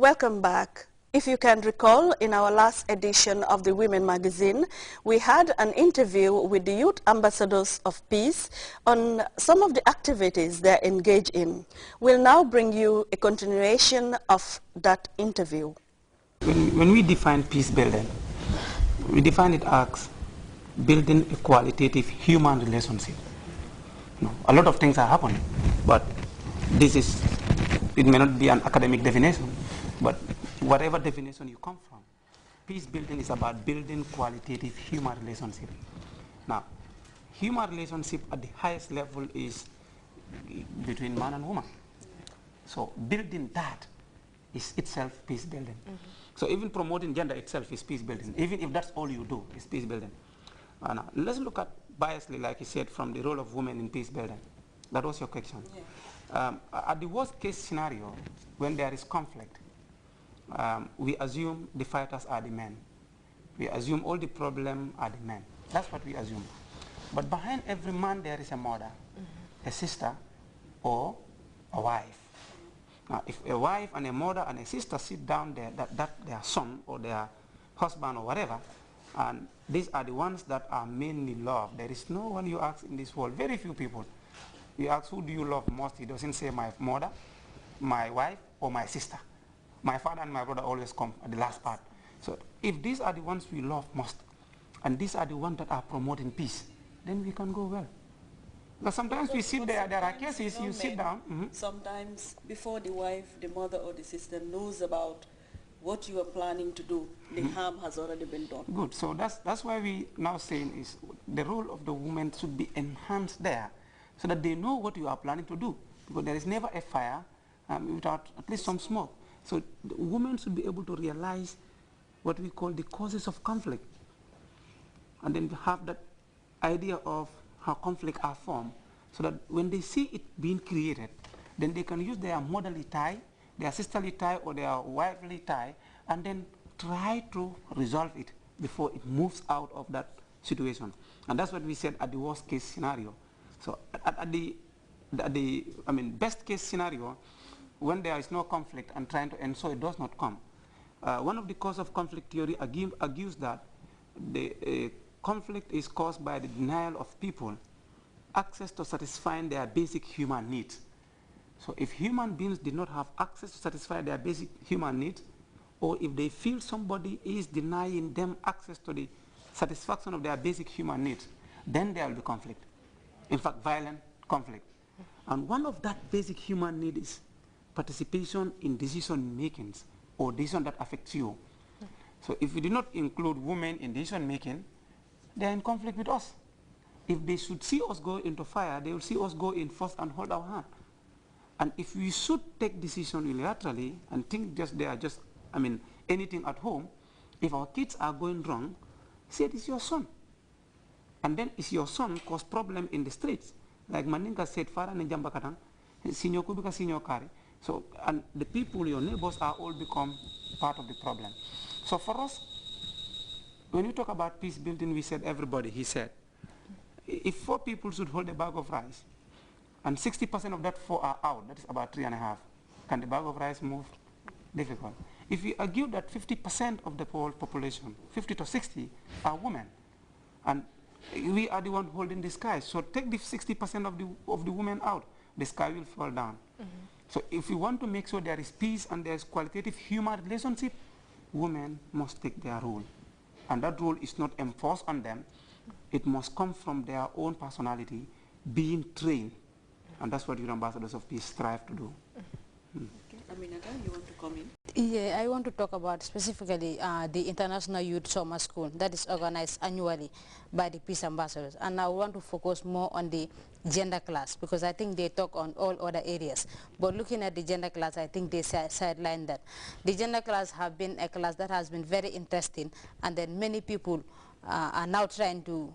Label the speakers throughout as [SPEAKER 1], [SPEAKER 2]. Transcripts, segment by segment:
[SPEAKER 1] Welcome back. If you can recall, in our last edition of the Women magazine, we had an interview with the youth ambassadors of peace on some of the activities they're engaged in. We'll now bring you a continuation of that interview.
[SPEAKER 2] When we define peace building, we define it as building a qualitative human relationship. A lot of things are happening, but it may not be an academic definition, but whatever definition you come from, peace building is about building qualitative human relationship. Now, human relationship at the highest level is between man and woman. So building that is itself peace building. So even promoting gender itself is peace building. Even if that's all you do, is peace building. Now, let's look at biasly, like you said, from the role of women in peace building. That was your question. Yeah. At the worst case scenario, when there is conflict, we assume the fighters are the men. We assume all the problem are the men. That's what we assume. But behind every man there is a mother, a sister, or a wife. Now, if a wife and a mother and a sister sit down there, that their son or their husband or whatever, and these are the ones that are mainly loved. There is no one you ask in this world, very few people. You ask, who do you love most? He doesn't say my mother, my wife, or my sister. My father and my brother always come at the last part. So if these are the ones we love most, and these are the ones that are promoting peace, then we can go well. But sometimes we sit there are cases, you sit down.
[SPEAKER 1] Sometimes before the wife, the mother or the sister knows about what you are planning to do, the harm has already been done.
[SPEAKER 2] Good, so that's why we now saying is the role of the woman should be enhanced there, so that they know what you are planning to do. Because there is never a fire without at least some smoke. So the women should be able to realize what we call the causes of conflict. And then have that idea of how conflict are formed, so that when they see it being created, then they can use their motherly tie, their sisterly tie, or their wifely tie, and then try to resolve it before it moves out of that situation. And that's what we said at the worst case scenario. So at the best case scenario, when there is no conflict and trying to ensure it does not come. One of the cause of conflict theory argues that the conflict is caused by the denial of people access to satisfying their basic human needs. So if human beings did not have access to satisfy their basic human needs, or if they feel somebody is denying them access to the satisfaction of their basic human needs, then there will be conflict. In fact, violent conflict. And one of that basic human need is participation in decision makings or decision that affects you. So if we do not include women in decision making, they are in conflict with us. If they should see us go into fire, they will see us go in first and hold our hand. And if we should take decision unilaterally and think anything at home, if our kids are going wrong, say it is your son. And then is your son cause problem in the streets. Like Maninka said, Farah Njamba Katang, senior kubika senior kari. So, and the people, your neighbors, are all become part of the problem. So for us, when we talk about peace building, we said everybody, he said, if 4 people should hold a bag of rice, and 60% of that 4 are out, that is about 3.5, can the bag of rice move? Difficult. If we argue that 50% of the whole population, 50 to 60, are women, and we are the one holding the sky, so take the 60% of the women out, the sky will fall down. So if we want to make sure there is peace and there is qualitative human relationship, women must take their role. And that role is not enforced on them. It must come from their own personality, being trained. And that's what Youth Ambassadors of Peace strive to do.
[SPEAKER 1] Okay. Aminata, you want to come in?
[SPEAKER 3] Yeah, I want to talk about specifically the International Youth Summer School that is organized annually by the Peace Ambassadors. And I want to focus more on the gender class because I think they talk on all other areas. But looking at the gender class, I think they sideline that. The gender class have been a class that has been very interesting, and then many people are now trying to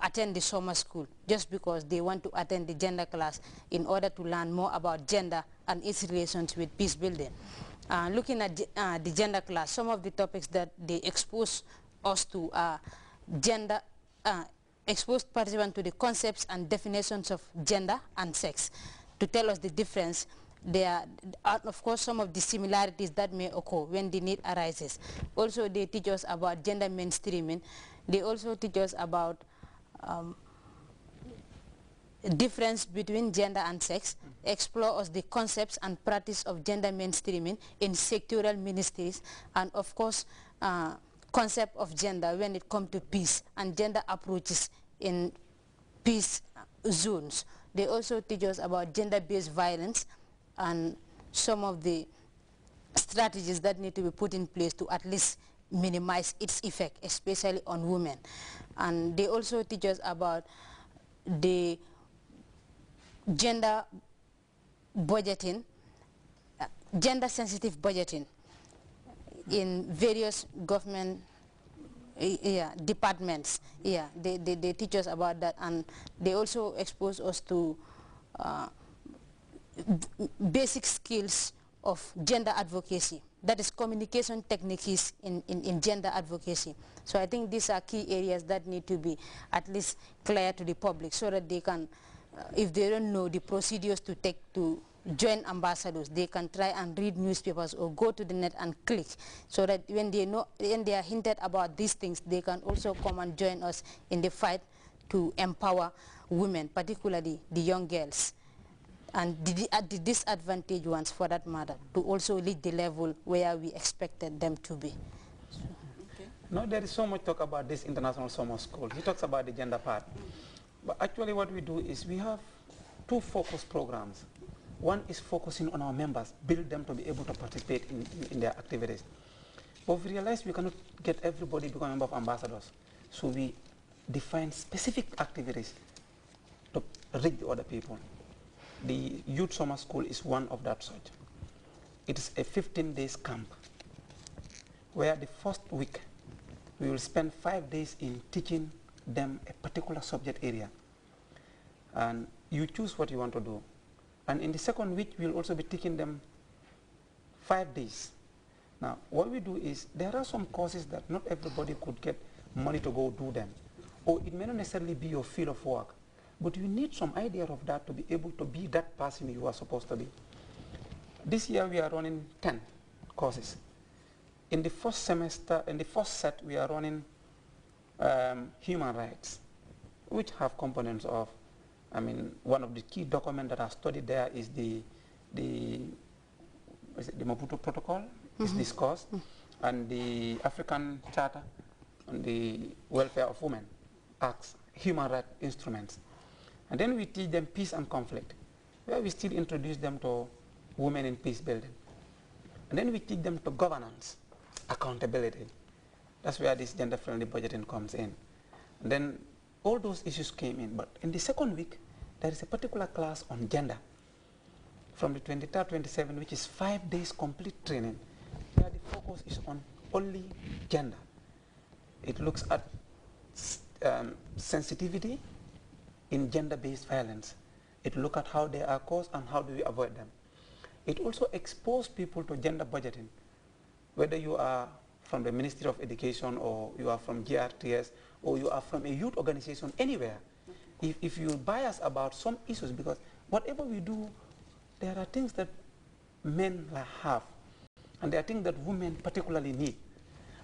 [SPEAKER 3] attend the summer school just because they want to attend the gender class in order to learn more about gender and its relations with peace building. Looking at the gender class, some of the topics that they expose us to are gender, expose participants to the concepts and definitions of gender and sex, to tell us the difference there are, of course, some of the similarities that may occur when the need arises. Also, they teach us about gender mainstreaming. They also teach us about difference between gender and sex, explore us the concepts and practice of gender mainstreaming in sectoral ministries, and of course, concept of gender when it comes to peace and gender approaches in peace zones. They also teach us about gender-based violence and some of the strategies that need to be put in place to at least minimize its effect, especially on women. And they also teach us about the gender budgeting, gender-sensitive budgeting in various government departments. They teach us about that, and they also expose us to basic skills of gender advocacy. That is communication techniques in gender advocacy. So I think these are key areas that need to be at least clear to the public so that they can, if they don't know the procedures to take to join ambassadors, they can try and read newspapers or go to the net and click, so that when they know, when they are hinted about these things, they can also come and join us in the fight to empower women, particularly the young girls, and the disadvantaged ones for that matter, to also reach the level where we expected them to be.
[SPEAKER 2] Okay. Now there is so much talk about this international summer school. He talks about the gender part. But actually what we do is we have two focus programs. One is focusing on our members, build them to be able to participate in their activities. But we realize we cannot get everybody to become a member of ambassadors. So we define specific activities to reach the other people. The Youth Summer School is one of that sort. It is a 15-day camp where the first week we will spend 5 days in teaching them a particular subject area. And you choose what you want to do. And in the second week, we'll also be teaching them 5 days. Now, what we do is, there are some courses that not everybody could get money to go do them. Or it may not necessarily be your field of work, but you need some idea of that to be able to be that person you are supposed to be. This year, we are running 10 courses. In the first semester, in the first set, we are running human rights, which have components of, I mean, one of the key documents that are studied there is the Maputo Protocol is discussed, and the African Charter on the Welfare of Women Acts, human rights instruments. And then we teach them peace and conflict, where we still introduce them to women in peace building. And then we teach them to governance, accountability. That's where this gender-friendly budgeting comes in. And then all those issues came in. But in the second week, there is a particular class on gender from the 23rd, 27th, which is 5 days complete training, where the focus is on only gender. It looks at sensitivity in gender-based violence. It looks at how they are caused and how do we avoid them. It also exposes people to gender budgeting, whether you are from the Ministry of Education or you are from Grts or you are from a youth organization, anywhere. If you bias about some issues, because whatever we do, there are things that men have, and there are things that women particularly need.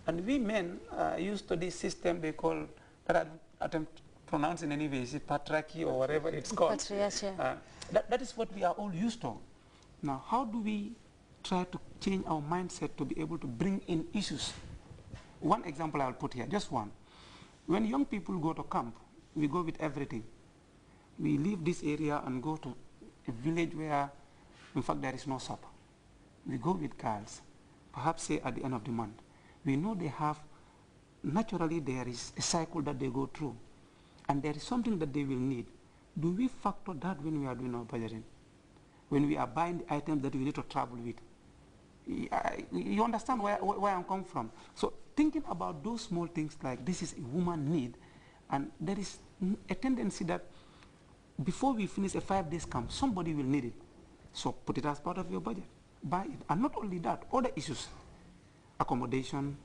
[SPEAKER 2] And we men used to this system they call, that I attempt to pronounce in any way, is it patriarchy or whatever it's called?
[SPEAKER 3] Patriarchy.
[SPEAKER 2] That is what we are all used to. Now, how do we try to change our mindset to be able to bring in issues? One example I'll put here, just one. When young people go to camp, we go with everything. We leave this area and go to a village where, in fact, there is no supper. We go with girls, perhaps say at the end of the month. We know they have, naturally there is a cycle that they go through, and there is something that they will need. Do we factor that when we are doing our budgeting? When we are buying the items that we need to travel with? You understand where I'm coming from? So thinking about those small things like this is a woman need, and there is a tendency that before we finish a 5 days camp, somebody will need it. So put it as part of your budget. Buy it. And not only that, other issues, accommodation,